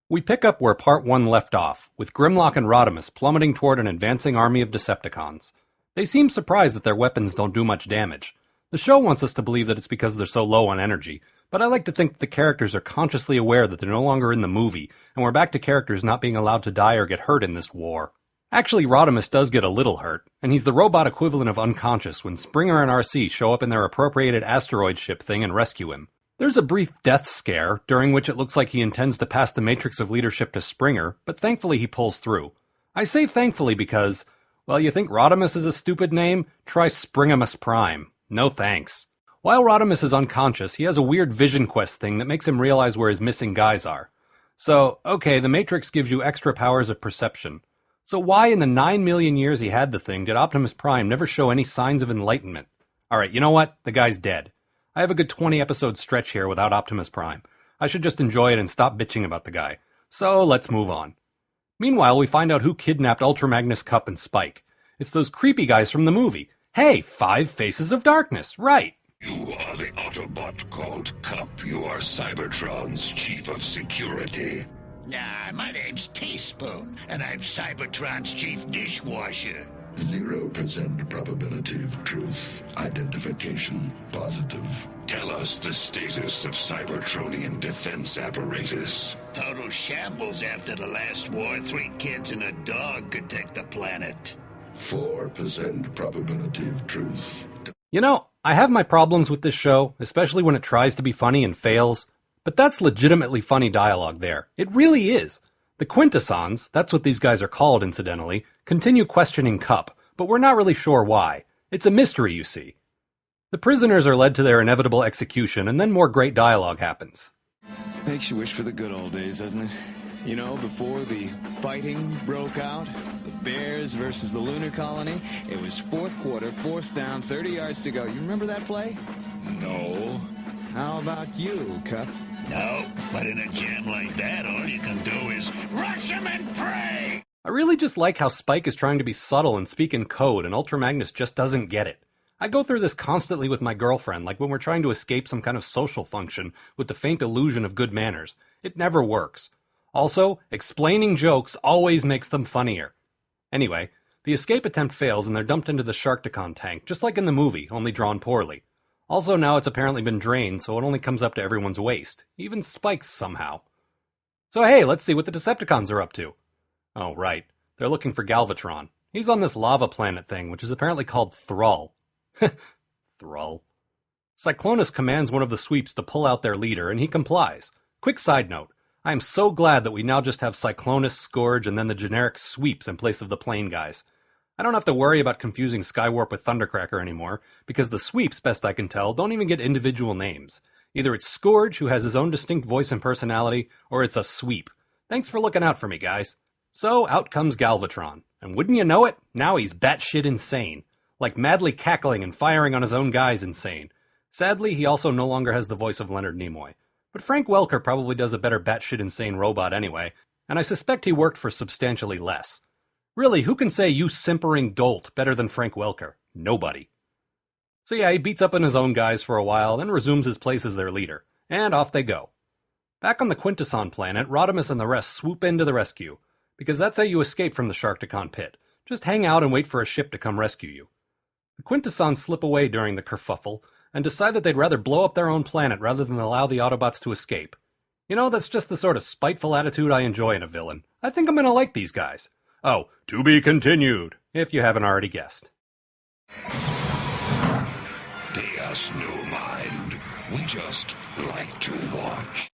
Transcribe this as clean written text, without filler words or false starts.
We pick up where Part 1 left off, with Grimlock and Rodimus plummeting toward an advancing army of Decepticons. They seem surprised that their weapons don't do much damage. The show wants us to believe that it's because they're so low on energy, but I like to think that the characters are consciously aware that they're no longer in the movie, and we're back to characters not being allowed to die or get hurt in this war. Actually, Rodimus does get a little hurt, and he's the robot equivalent of unconscious when Springer and RC show up in their appropriated asteroid ship thing and rescue him. There's a brief death scare, during which it looks like he intends to pass the matrix of leadership to Springer, but thankfully he pulls through. I say thankfully because, well, you think Rodimus is a stupid name? Try Springimus Prime. No thanks. While Rodimus is unconscious, he has a weird vision quest thing that makes him realize where his missing guys are. So, okay, the Matrix gives you extra powers of perception. So why in the 9 million years he had the thing did Optimus Prime never show any signs of enlightenment? Alright, you know what? The guy's dead. I have a good 20-episode stretch here without Optimus Prime. I should just enjoy it and stop bitching about the guy. So, let's move on. Meanwhile, we find out who kidnapped Ultra Magnus Cup and Spike. It's those creepy guys from the movie. Hey, 5 Faces of Darkness, right. You are the Autobot called Cup. You are Cybertron's chief of security. Nah, my name's Teaspoon, and I'm Cybertron's chief dishwasher. 0% probability of truth. Identification positive. Tell us the status of Cybertronian defense apparatus. Total shambles after the last war. 3 kids and a dog could take the planet. 4% probability of truth. You know, I have my problems with this show, especially when it tries to be funny and fails, but that's legitimately funny dialogue there. It really is. The Quintessons, that's what these guys are called incidentally, continue questioning Cup, but we're not really sure why. It's a mystery, you see. The prisoners are led to their inevitable execution, and then more great dialogue happens. Makes you wish for the good old days, doesn't it? You know, before the fighting broke out, the Bears versus the Lunar Colony, it was fourth quarter, 4th down, 30 yards to go. You remember that play? No. How about you, Cup? No, but in a jam like that, all you can do is rush him and pray! I really just like how Spike is trying to be subtle and speak in code, and Ultra Magnus just doesn't get it. I go through this constantly with my girlfriend, like when we're trying to escape some kind of social function with the faint illusion of good manners. It never works. Also, explaining jokes always makes them funnier. Anyway, the escape attempt fails and they're dumped into the Sharkticon tank, just like in the movie, only drawn poorly. Also, now it's apparently been drained, so it only comes up to everyone's waist. Even Spike's somehow. So hey, let's see what the Decepticons are up to. Oh, right. They're looking for Galvatron. He's on this lava planet thing, which is apparently called Thrall. Thrall. Cyclonus commands one of the sweeps to pull out their leader, and he complies. Quick side note. I am so glad that we now just have Cyclonus, Scourge, and then the generic sweeps in place of the plain guys. I don't have to worry about confusing Skywarp with Thundercracker anymore, because the sweeps, best I can tell, don't even get individual names. Either it's Scourge, who has his own distinct voice and personality, or it's a sweep. Thanks for looking out for me, guys. So, out comes Galvatron. And wouldn't you know it, now he's batshit insane. Like madly cackling and firing on his own guys insane. Sadly, he also no longer has the voice of Leonard Nimoy. But Frank Welker probably does a better batshit insane robot anyway, and I suspect he worked for substantially less. Really, who can say you simpering dolt better than Frank Welker? Nobody. So yeah, he beats up on his own guys for a while, then resumes his place as their leader. And off they go. Back on the Quintesson planet, Rodimus and the rest swoop in to the rescue. Because that's how you escape from the Sharkticon pit. Just hang out and wait for a ship to come rescue you. The Quintessons slip away during the kerfuffle, and decide that they'd rather blow up their own planet rather than allow the Autobots to escape. You know, that's just the sort of spiteful attitude I enjoy in a villain. I think I'm gonna like these guys. Oh, to be continued, if you haven't already guessed. Pay us no mind. We just like to watch.